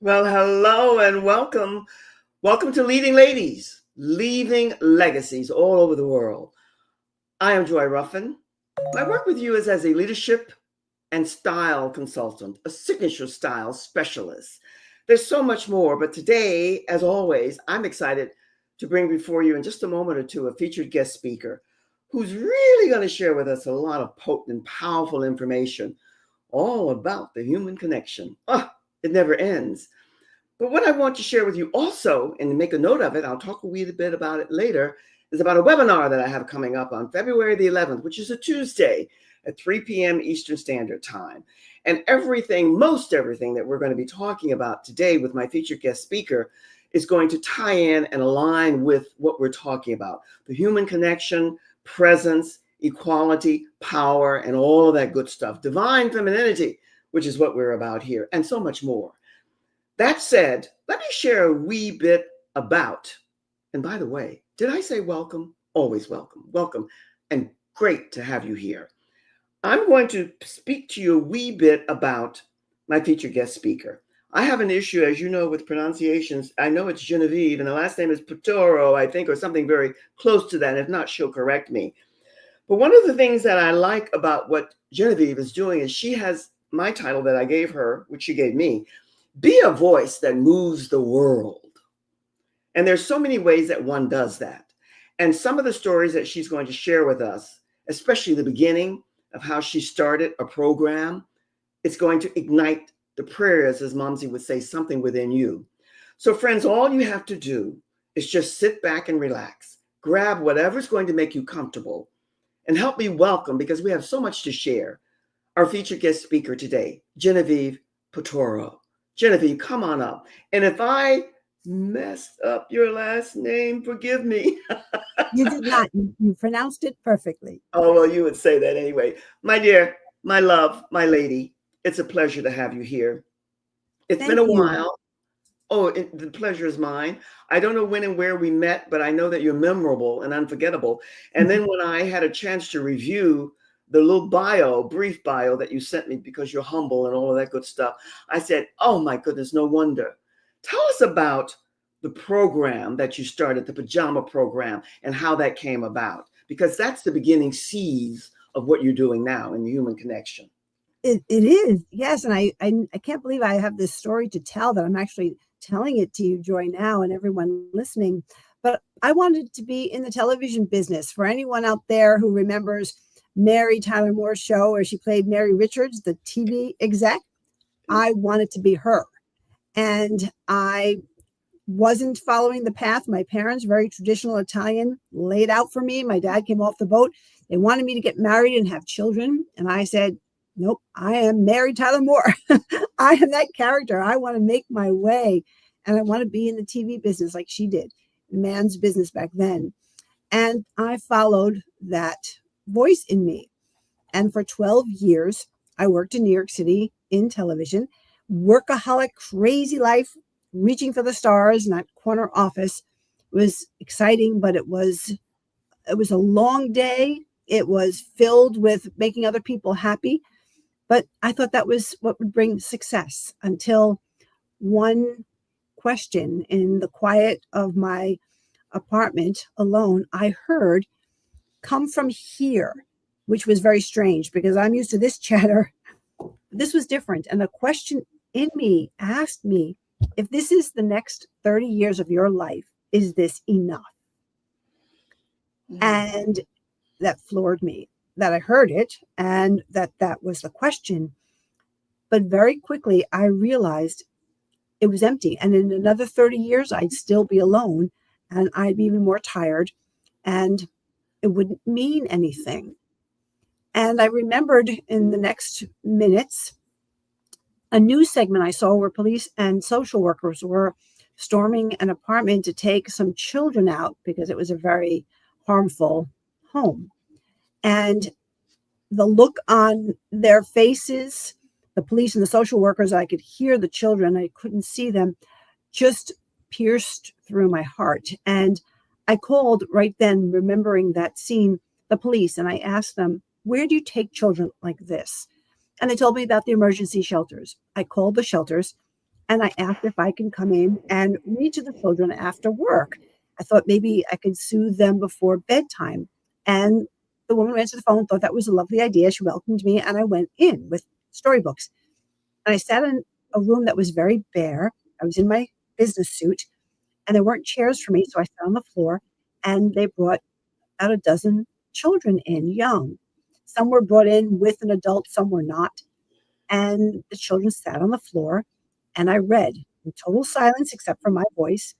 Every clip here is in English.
Well, hello and welcome. Welcome to Leading Ladies, Leaving Legacies all over the world. I am Joy Ruffin. My work with you is as a leadership and style consultant, a signature style specialist. There's so much more, but today, as always, I'm excited to bring before you in just a moment or two a featured guest speaker who's really going to share with us a lot of potent and powerful information all about the human connection. It never ends. But what I want to share with you also, and make a note of it, I'll talk a wee bit about it later, is about a webinar that I have coming up on February the 11th, which is a Tuesday at 3 p.m. Eastern Standard Time. And most everything that we're going to be talking about today with my featured guest speaker is going to tie in and align with what we're talking about. The human connection, presence, equality, power, and all of that good stuff. Divine femininity, which is what we're about here, and so much more. That said, let me share a wee bit about, and by the way, did I say welcome? Always welcome, welcome, and great to have you here. I'm going to speak to you a wee bit about my featured guest speaker. I have an issue, as you know, with pronunciations. I know it's Genevieve, and the last name is Piturro, I think, or something very close to that. If not, she'll correct me. But one of the things that I like about what Genevieve is doing is she has my title that I gave her, which she gave me, Be a Voice That Moves the World. And there's so many ways that one does that. And some of the stories that she's going to share with us, especially the beginning of how she started a program, it's going to ignite the prayers, as Momsy would say, something within you. So friends, all you have to do is just sit back and relax, grab whatever's going to make you comfortable, and help me welcome, because we have so much to share, our featured guest speaker today, Genevieve Piturro. Genevieve, come on up. And if I messed up your last name, forgive me. You did not. You pronounced it perfectly. Oh, well, you would say that anyway. My dear, my love, my lady, it's a pleasure to have you here. It's been Thank a you. while. The pleasure is mine. I don't know when and where we met, but I know that you're memorable and unforgettable. And then when I had a chance to review the little brief bio that you sent me, because you're humble and all of that good stuff, I said, oh my goodness, no wonder. Tell us about the program that you started, the pajama program, and how that came about, because that's the beginning seeds of what you're doing now in the human connection. It is. Yes. And I can't believe I have this story to tell, that I'm actually telling it to you, Joy, now, and everyone listening. But I wanted to be in the television business. For anyone out there who remembers Mary Tyler Moore's show where she played Mary Richards, the TV exec, I wanted to be her. And I wasn't following the path my parents, very traditional Italian, laid out for me. My dad came off the boat. They wanted me to get married and have children. And I said, nope, I am Mary Tyler Moore. I am that character. I want to make my way. And I want to be in the TV business like she did, man's business back then. And I followed that voice in me. And for 12 years, I worked in New York City in television, workaholic, crazy life, reaching for the stars in that corner office. It was exciting, but it was a long day. It was filled with making other people happy. But I thought that was what would bring success, until one question in the quiet of my apartment alone, I heard, come from here, which was very strange because I'm used to this chatter. This was different. And the question in me asked me, if this is the next 30 years of your life, is this enough? And that floored me, that I heard it and that was the question. But very quickly, I realized it was empty. And in another 30 years, I'd still be alone and I'd be even more tired and it wouldn't mean anything. And I remembered in the next minutes a news segment I saw where police and social workers were storming an apartment to take some children out because it was a very harmful home. And the look on their faces, the police and the social workers, I could hear the children, I couldn't see them, just pierced through my heart. And I called right then, remembering that scene, the police, and I asked them, where do you take children like this? And they told me about the emergency shelters. I called the shelters. and I asked if I can come in and read to the children after work. I thought maybe I could soothe them before bedtime. And the woman who answered the phone thought that was a lovely idea. She welcomed me, and I went in with storybooks. And I sat in a room that was very bare. I was in my business suit, and there weren't chairs for me, so I sat on the floor, and they brought about a dozen children in, young. Some were brought in with an adult, some were not. And the children sat on the floor, and I read in total silence, except for my voice,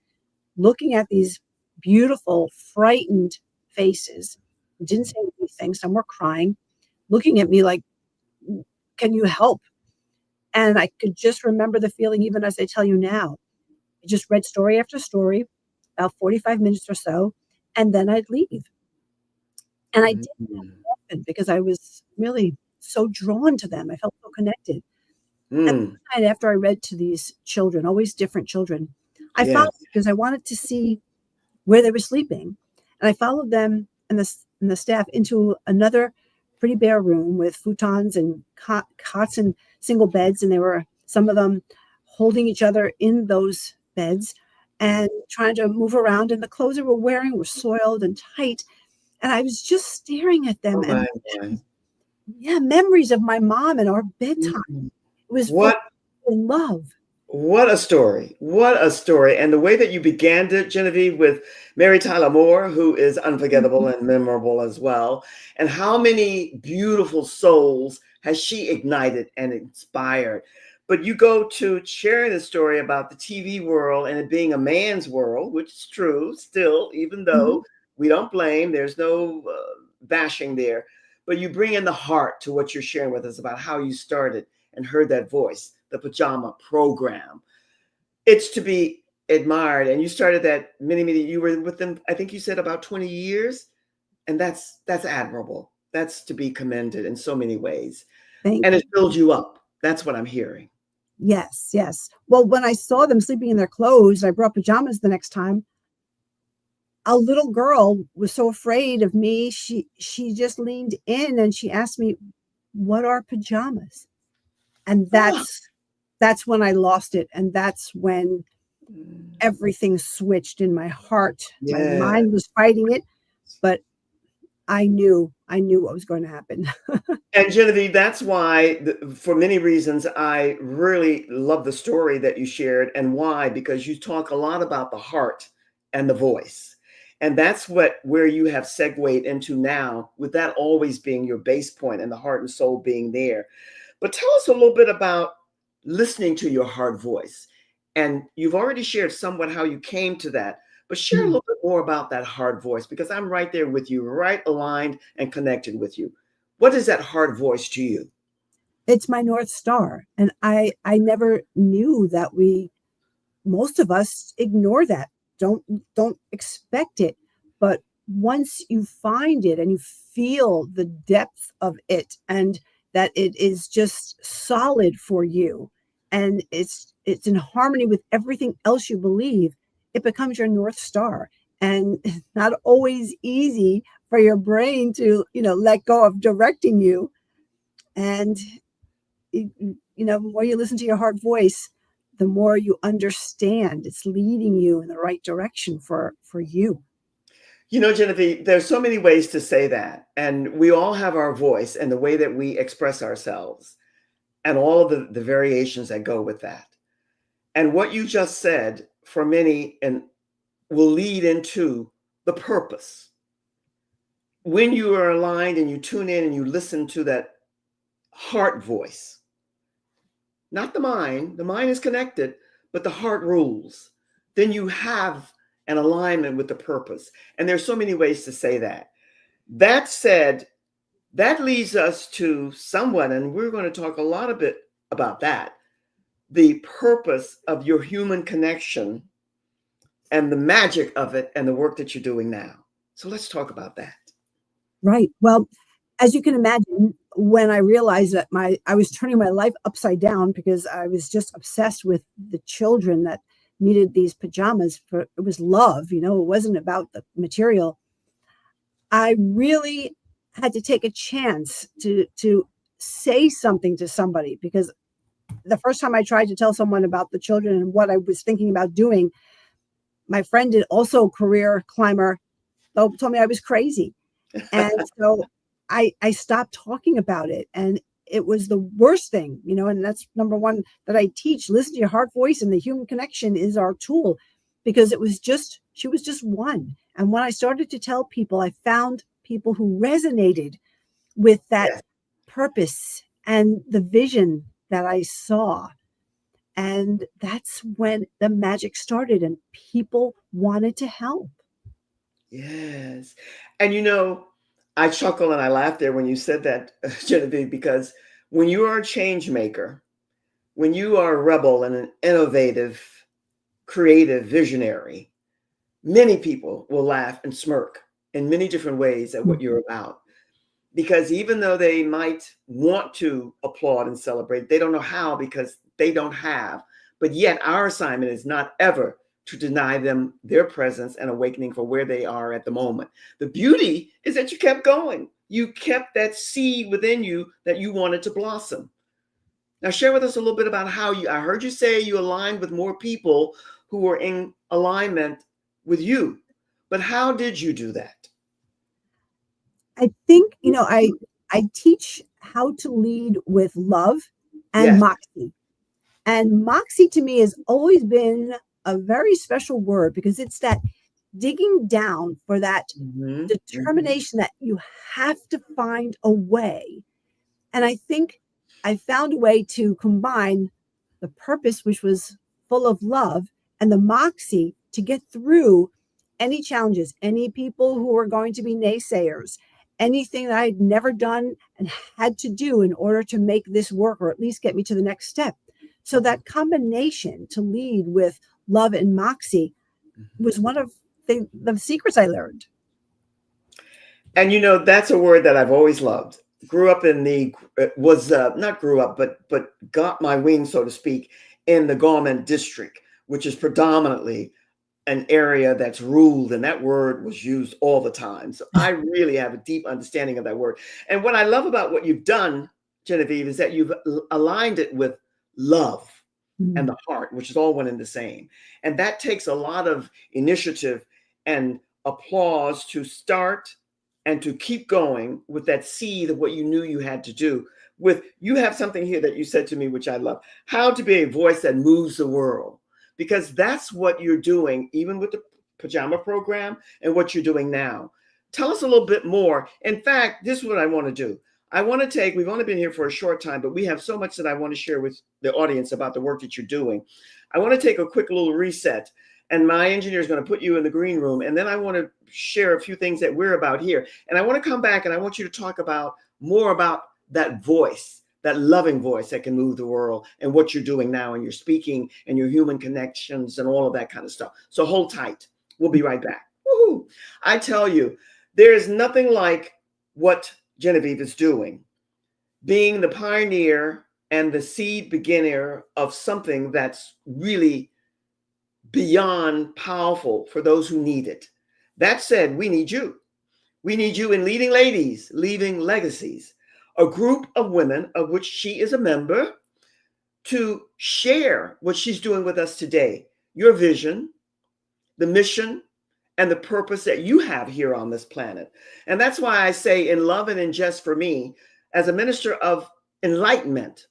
looking at these beautiful, frightened faces who didn't say anything. Some were crying, looking at me like, can you help? And I could just remember the feeling even as I tell you now. I just read story after story, about 45 minutes or so, and then I'd leave. And I did Mm. that often because I was really so drawn to them. I felt so connected. And Mm. one night after I read to these children, always different children, I followed Yes. because I wanted to see where they were sleeping. And I followed them and the staff into another pretty bare room with futons and cots and single beds. And they were, some of them, holding each other in those beds and trying to move around. And the clothes they were wearing were soiled and tight. And I was just staring at them. Oh And my, my. yeah, memories of my mom and our bedtime. Mm. It was full What in love. What a story. What a story. And the way that you began it, Genevieve, with Mary Tyler Moore, who is unforgettable Mhm. and memorable as well. And how many beautiful souls has she ignited and inspired? But you go to sharing the story about the TV world and it being a man's world, which is true still, even Mhm. though we don't blame, there's no bashing there. But you bring in the heart to what you're sharing with us about how you started and heard that voice, the pajama program. It's to be admired. And you started that many, you were with them, I think you said about 20 years. And that's admirable. That's to be commended in so many ways. Thank And it you. builds you up. That's what I'm hearing. Yes, yes. Well, when I saw them sleeping in their clothes, I brought pajamas the next time. A little girl was so afraid of me. She just leaned in and she asked me, "What are pajamas?" And Oh, that's when I lost it. And that's when mm, everything switched in my heart. My yeah. mind was fighting it, but I knew what was going to happen. And Genevieve, that's why, for many reasons, I really love the story that you shared. And why? Because you talk a lot about the heart and the voice. And that's where you have segued into now, with that always being your base point and the heart and soul being there. But tell us a little bit about listening to your heart voice. And you've already shared somewhat how you came to that, but share a Mhm. little bit more about that heart voice, because I'm right there with you, right aligned and connected with you. What is that heart voice to you? It's my North Star. And I never knew that most of us ignore that, don't expect it. But once you find it and you feel the depth of it, and that it is just solid for you, and it's in harmony with everything else you believe, it becomes your North Star. And it's not always easy for your brain to, let go of directing you. And the more you listen to your heart voice, the more you understand it's leading you in the right direction for you. Genevieve, there's so many ways to say that. And we all have our voice and the way that we express ourselves and all of the variations that go with that. And what you just said for many and will lead into the purpose. When you are aligned and you tune in and you listen to that heart voice, not the mind is connected, but the heart rules, then you have an alignment with the purpose. And there's so many ways to say that. That said, that leads us to someone, and we're going to talk a lot a bit about that, the purpose of your human connection and the magic of it and the work that you're doing now. So let's talk about that. Right. Well, as you can imagine, when I realized that I was turning my life upside down because I was just obsessed with the children that needed these pajamas, for it was love, it wasn't about the material. I really had to take a chance to say something to somebody, because the first time I tried to tell someone about the children and what I was thinking about doing, my friend did also a career climber, told me I was crazy. And so I stopped talking about it. And it was the worst thing, and that's number one that I teach. Listen to your heart voice, and the human connection is our tool, because she was just one. And when I started to tell people, I found people who resonated with that Yes. purpose and the vision that I saw. And that's when the magic started and people wanted to help. Yes. And I chuckle and I laugh there when you said that, Genevieve, because when you are a change maker, when you are a rebel and an innovative, creative visionary, many people will laugh and smirk in many different ways at what you're about. Because even though they might want to applaud and celebrate, they don't know how because they don't have. But yet, our assignment is not ever to deny them their presence and awakening for where they are at the moment. The beauty is that you kept going. You kept that seed within you that you wanted to blossom. Now, share with us a little bit about how I heard you say you aligned with more people who were in alignment with you. But how did you do that? I think, I teach how to lead with love and Yes. moxie. And moxie to me has always been a very special word, because it's that digging down for that Hmm. determination that you have to find a way. And I think I found a way to combine the purpose, which was full of love, and the moxie to get through any challenges, any people who were going to be naysayers, anything that I'd never done and had to do in order to make this work, or at least get me to the next step. So that combination to lead with love and moxie was one of the secrets I learned. And that's a word that I've always loved. Grew up in the was not grew up, but got my wings, so to speak, in the garment district, which is predominantly an area that's ruled, and that word was used all the time. So I really have a deep understanding of that word. And what I love about what you've done, Genevieve, is that you've aligned it with love and Mm. the heart, which is all one and the same. And that takes a lot of initiative and applause to start and to keep going with that seed of what you knew you had to do. With you have something here that you said to me, which I love, how to be a voice that moves the world, because that's what you're doing, even with the pajama program and what you're doing now. Tell us a little bit more. In fact, this is what I want to do. I want to take, we've only been here for a short time, but we have so much that I want to share with the audience about the work that you're doing. I want to take a quick little reset, and my engineer is going to put you in the green room. And then I want to share a few things that we're about here. And I want to come back and I want you to talk about more about that voice, that loving voice that can move the world, and what you're doing now, and your speaking and your human connections and all of that kind of stuff. So hold tight. We'll be right back. Woohoo. I tell you, there is nothing like what Genevieve is doing, being the pioneer and the seed beginner of something that's really beyond powerful for those who need it. That said, we need you. We need you in Leading Ladies, Leaving Legacies, a group of women of which she is a member, to share what she's doing with us today, your vision, the mission, and the purpose that you have here on this planet. And that's why I say, in love and in jest, for me, as a minister of enlightenment,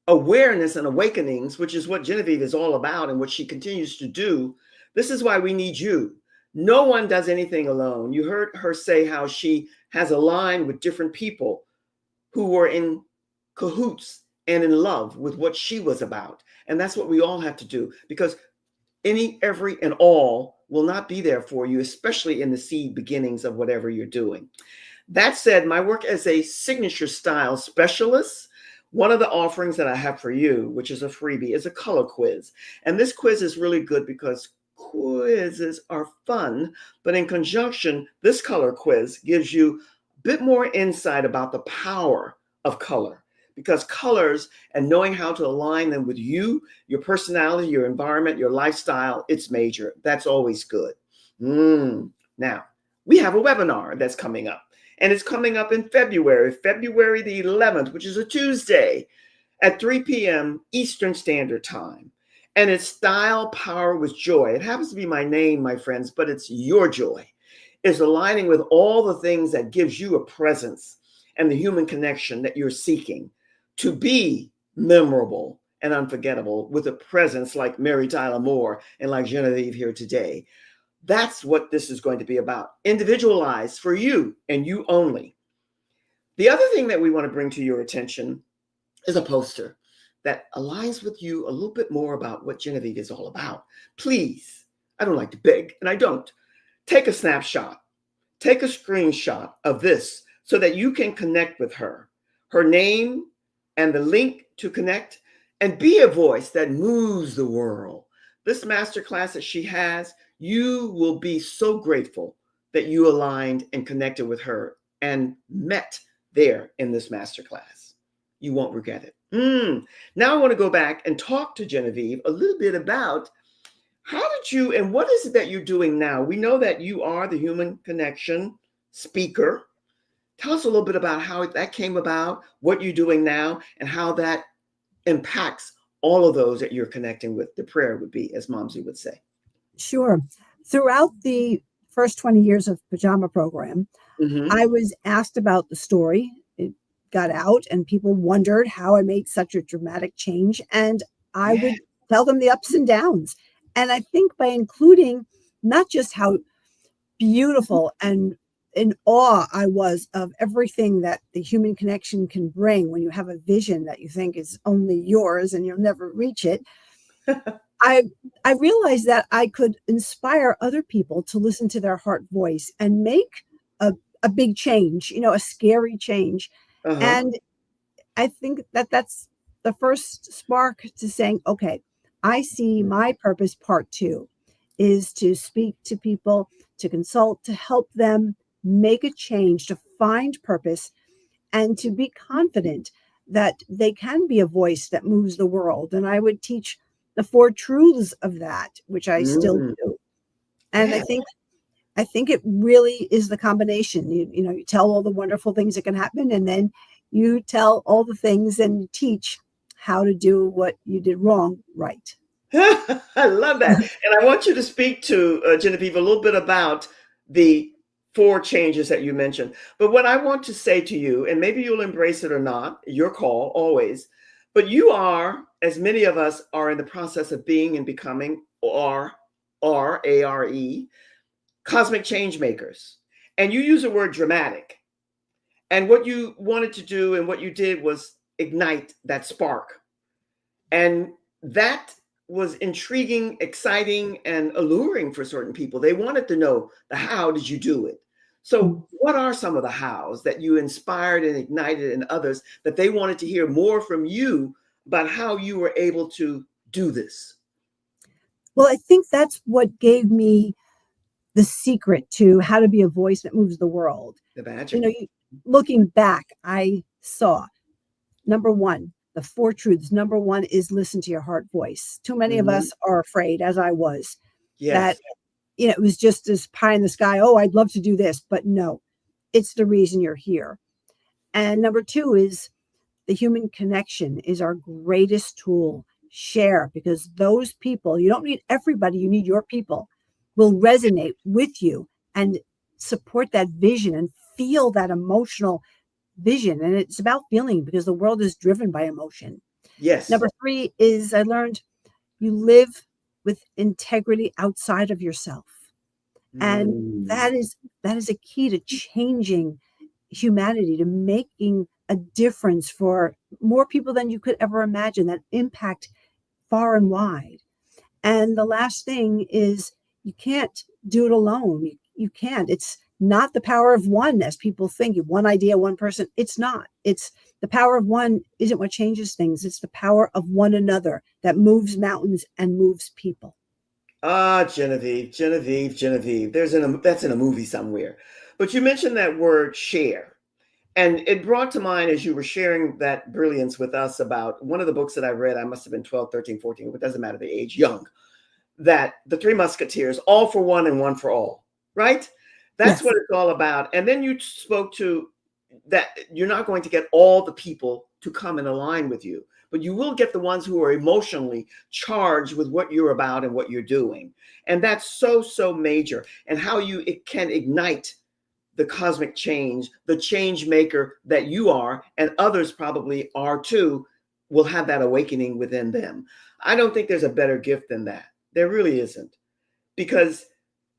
awareness, and awakenings, which is what Genevieve is all about and what she continues to do, this is why we need you. No one does anything alone. You heard her say how she has aligned with different people who were in cahoots and in love with what she was about. And that's what we all have to do, because any, every, and all will not be there for you, especially in the seed beginnings of whatever you're doing. That said, my work as a signature style specialist, one of the offerings that I have for you, which is a freebie, is a color quiz. And this quiz is really good because quizzes are fun, but in conjunction, this color quiz gives you a bit more insight about the power of color, because colors and knowing how to align them with you, your personality, your environment, your lifestyle, it's major. That's always good. Now, we have a webinar that's coming up, and it's coming up in February the 11th, which is a Tuesday. at 3 p.m. Eastern Standard Time. And it's Style Power with Joy. It happens to be my name, my friends, but it's your joy. It's aligning with all the things that gives you a presence and the human connection that you're seeking to be memorable and unforgettable with a presence like Mary Tyler Moore and like Genevieve here today. That's what this is going to be about. Individualized for you and you only. The other thing that we want to bring to your attention is a poster that aligns with you a little bit more about what Genevieve is all about. Please, I don't like to beg, and I don't. Take a snapshot, take a screenshot of this so that you can connect with her, her name, and the link to connect, and be a voice that moves the world. This masterclass that she has, you will be so grateful that you aligned and connected with her and met there in this masterclass. You won't regret it. Now I want to go back and talk to Genevieve a little bit about how did you and what is it that you're doing now? We know that you are the human connection speaker. Tell us a little bit about how that came about, what you're doing now, and how that impacts all of those that you're connecting with. The prayer would be, as Momsy would say. Sure. Throughout the first 20 years of Pajama Program, Mm-hmm. I was asked about the story. It got out, and people wondered how I made such a dramatic change. And I Yeah. would tell them the ups and downs. And I think by including not just how beautiful and in awe I was of everything that the human connection can bring when you have a vision that you think is only yours and you'll never reach it. I I realized that I could inspire other people to listen to their heart voice and make a big change, a scary change. Uh-huh. And I think that that's the first spark to saying, okay, I see my purpose part two is to speak to people, to consult, to help them make a change, to find purpose, and to be confident that they can be a voice that moves the world. And I would teach the four truths of that, which I still Mm. do. And Yeah. I think it really is the combination. You tell all the wonderful things that can happen, and then you tell all the things and teach how to do what you did wrong right. I love that. And I want you to speak to Genevieve a little bit about the four changes that you mentioned. But what I want to say to you, and maybe you'll embrace it or not, your call always, but you are, as many of us are in the process of being and becoming, or ARE, cosmic change makers. And you use the word dramatic. And what you wanted to do and what you did was ignite that spark. And that was intriguing, exciting, and alluring for certain people. They wanted to know the how did you do it? So, what are some of the hows that you inspired and ignited in others that they wanted to hear more from you about how you were able to do this? Well, I think that's what gave me the secret to how to be a voice that moves the world. The You magic. know, you, Looking back, I saw number one, the four truths. Number one is listen to your heart voice. Too many of Mhm. us are afraid, as I was, that Yes. it was just this pie in the sky. Oh, I'd love to do this, but no, it's the reason you're here. And number two is the human connection is our greatest tool. Share, because those people, you don't need everybody, you need your people, will resonate with you and support that vision and feel that emotional vision. And it's about feeling because the world is driven by emotion. Yes. Number three is I learned you live with integrity outside of yourself. And Mm. that is a key to changing humanity, to making a difference for more people than you could ever imagine, that impact far and wide. And the last thing is you can't do it alone. You can't. It's not the power of one, as people think. One idea, one person. It's not. It's the power of one isn't what changes things. It's the power of one another that moves mountains and moves people. Ah, Genevieve, Genevieve, Genevieve. That's in a movie somewhere. But you mentioned that word share. And it brought to mind as you were sharing that brilliance with us about one of the books that I read, I must have been 12, 13, 14, but it doesn't matter the age, young, that the Three Musketeers, all for one and one for all, right? That's Yes. what it's all about. And then you spoke to that you're not going to get all the people to come and align with you, but you will get the ones who are emotionally charged with what you're about and what you're doing. And that's so, so major. And how it can ignite the cosmic change, the change maker that you are, and others probably are too, will have that awakening within them. I don't think there's a better gift than that. There really isn't. Because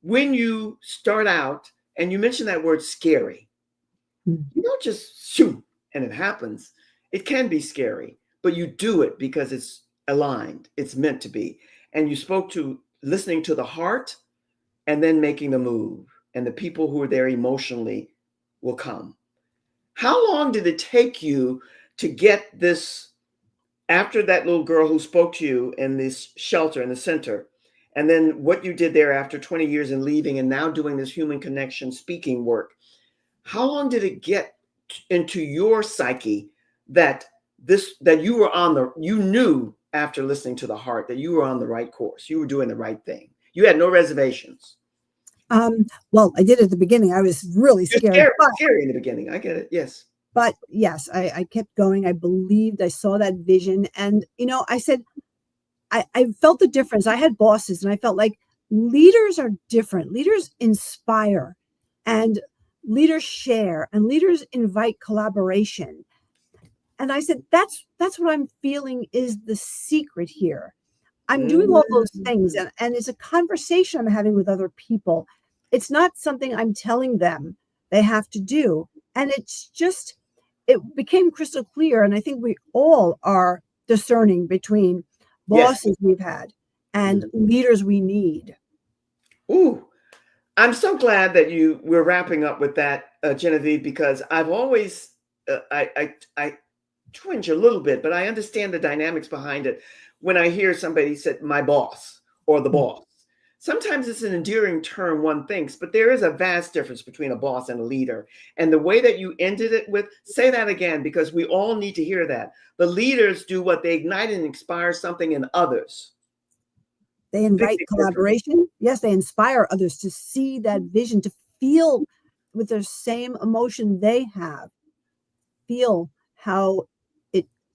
when you start out, and you mentioned that word scary, you don't just shoot and it happens. It can be scary, but you do it because it's aligned, it's meant to be. And you spoke to listening to the heart and then making the move. And the people who are there emotionally will come. How long did it take you to get this, after that little girl who spoke to you in this shelter in the center, and then what you did there after 20 years and leaving and now doing this human connection speaking work? How long did it get into your psyche that you were you knew after listening to the heart that you were on the right course, you were doing the right thing, you had no reservations? Well, I did at the beginning. I was really You're scared, scary in the beginning. I get it. Yes. but yes, I kept going. I believed, I saw that vision. And, I said, I felt the difference. I had bosses and I felt like leaders are different. Leaders inspire and leaders share and leaders invite collaboration. And I said, that's what I'm feeling is the secret here. I'm doing all those things, and it's a conversation I'm having with other people. It's not something I'm telling them they have to do. And it became crystal clear. And I think we all are discerning between Yes. bosses we've had and leaders we need. Ooh, I'm so glad that we're wrapping up with that, Genevieve, because I've always, I twinge a little bit, but I understand the dynamics behind it. When I hear somebody said my boss or the boss, sometimes it's an endearing term one thinks, but there is a vast difference between a boss and a leader. And the way that you ended it with, say that again, because we all need to hear that. The leaders do what? They ignite and inspire something in others. They invite collaboration. Yes, they inspire others to see that vision, to feel with the same emotion they have, feel how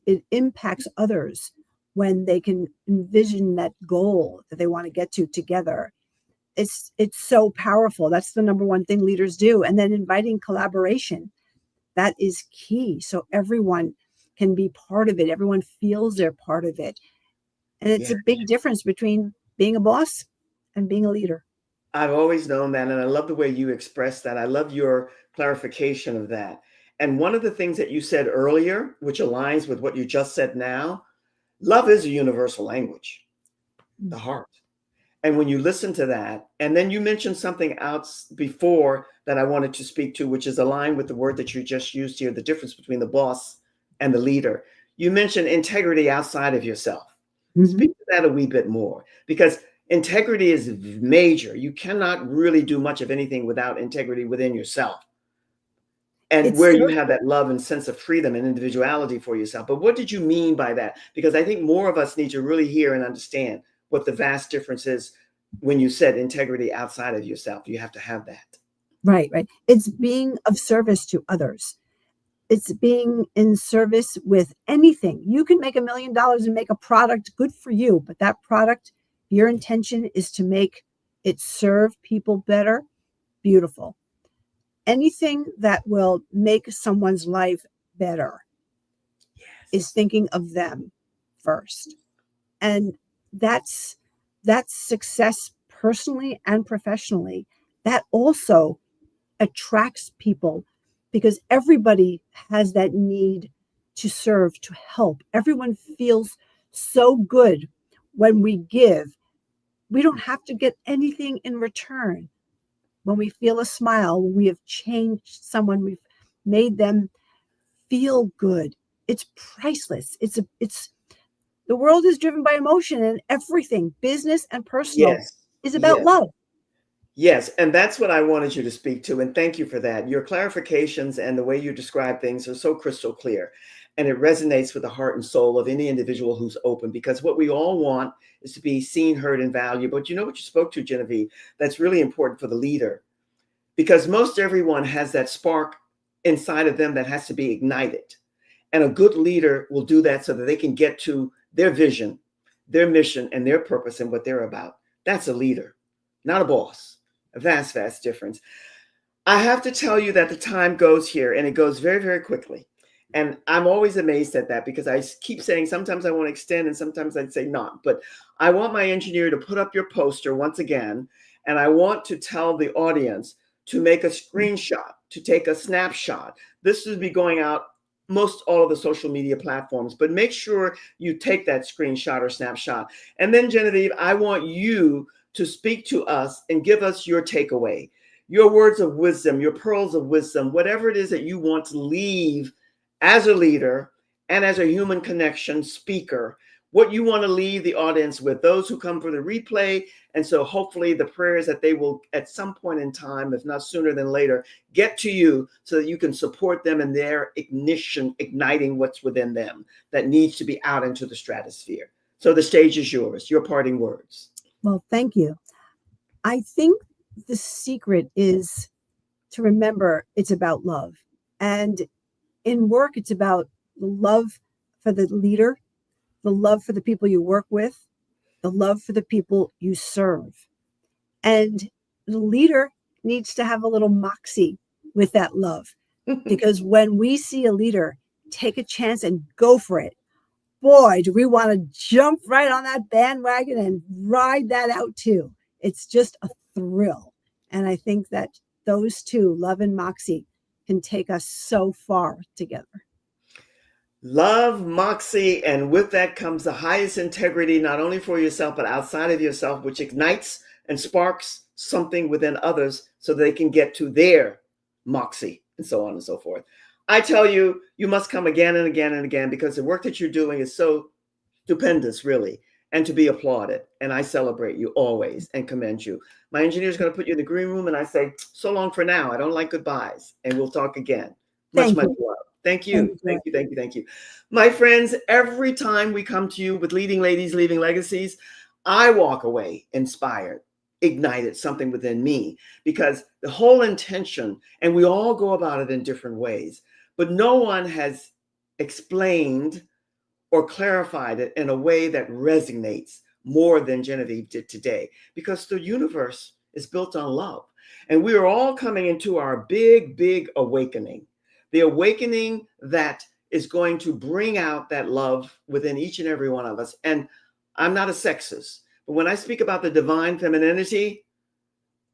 it impacts others when they can envision that goal that they want to get to together. It's so powerful. That's the number one thing leaders do. And then inviting collaboration, that is key. So everyone can be part of it. Everyone feels they're part of it. And it's a big difference between being a boss and being a leader. I've always known that. And I love the way you express that. I love your clarification of that. And one of the things that you said earlier, which aligns with what you just said now, love is a universal language, the heart. And when you listen to that, and then you mentioned something else before that I wanted to speak to, which is aligned with the word that you just used here, the difference between the boss and the leader. You mentioned integrity outside of yourself. Speak to that a wee bit more, because integrity is major. You cannot really do much of anything without integrity within yourself. And where you have that love and sense of freedom and individuality for yourself. But what did you mean by that? Because I think more of us need to really hear and understand what the vast difference is when you said integrity outside of yourself. You have to have that. Right. It's being of service to others. It's being in service with anything. You can make $1 million and make a product, good for you. But that product, your intention is to make it serve people better. Beautiful. Anything that will make someone's life better is thinking of them first. And that's success personally and professionally. That also attracts people because everybody has that need to serve, to help. Everyone feels so good when we give. We don't have to get anything in return. When we feel a smile, when we have changed someone, we've made them feel good. It's priceless. It's the world is driven by emotion, and everything, business and personal, is about love. Yes, and that's what I wanted you to speak to. And thank you for that. Your clarifications and the way you describe things are so crystal clear. And it resonates with the heart and soul of any individual who's open, because what we all want is to be seen, heard, and valued. But you know what you spoke to, Genevieve, that's really important for the leader, because most everyone has that spark inside of them that has to be ignited. And a good leader will do that so that they can get to their vision, their mission, and their purpose and what they're about. That's a leader, not a boss. A vast, vast difference. I have to tell you that the time goes here and it goes very, very quickly. And I'm always amazed at that because I keep saying sometimes I want to extend and sometimes I'd say not. But I want my engineer to put up your poster once again. And I want to tell the audience to make a screenshot, to take a snapshot. This will be going out most all of the social media platforms, but make sure you take that screenshot or snapshot. And then, Genevieve, I want you to speak to us and give us your takeaway, your words of wisdom, your pearls of wisdom, whatever it is that you want to leave as a leader and as a human connection speaker, what you want to leave the audience with, those who come for the replay. And so hopefully the prayers that they will at some point in time, if not sooner than later, get to you so that you can support them in their igniting what's within them that needs to be out into the stratosphere. So the stage is yours, your parting words. Well, thank you. I think the secret is to remember it's about love. And in work, it's about the love for the leader, the love for the people you work with, the love for the people you serve. And the leader needs to have a little moxie with that love. Because when we see a leader take a chance and go for it, boy, do we want to jump right on that bandwagon and ride that out too. It's just a thrill. And I think that those two, love and moxie, can take us so far together. Love, moxie, and with that comes the highest integrity, not only for yourself, but outside of yourself, which ignites and sparks something within others so they can get to their moxie and so on and so forth. I tell you, you must come again and again and again because the work that you're doing is so stupendous, really, and to be applauded. And I celebrate you always and commend you. My engineer is going to put you in the green room and I say, so long for now. I don't like goodbyes and we'll talk again. Much, much love. Thank you. Thank you. Thank you. Thank you. My friends, every time we come to you with Leading Ladies, Leaving Legacies, I walk away inspired, ignited something within me because the whole intention, and we all go about it in different ways, but no one has explained or clarified it in a way that resonates more than Genevieve did today because the universe is built on love. And we are all coming into our big, big awakening. The awakening that is going to bring out that love within each and every one of us. And I'm not a sexist, but when I speak about the divine femininity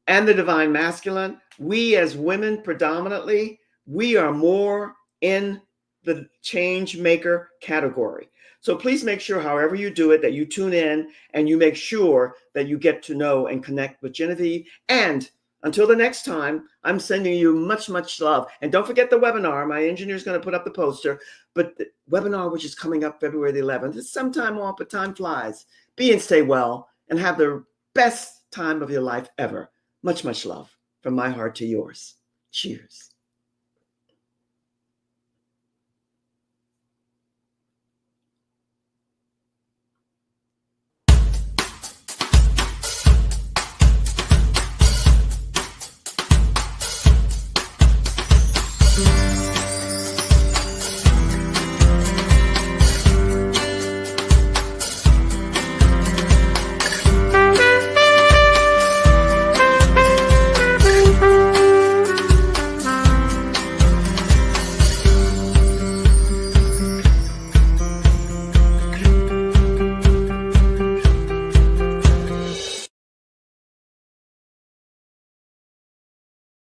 and the divine masculine, we as women predominantly, we are more in the change maker category. So please make sure, however you do it, that you tune in and you make sure that you get to know and connect with Genevieve. And until the next time, I'm sending you much, much love. And don't forget the webinar. My engineer is going to put up the poster, but the webinar, which is coming up February the 11th, it's some time off, but time flies. Be and stay well and have the best time of your life ever. Much, much love from my heart to yours. Cheers.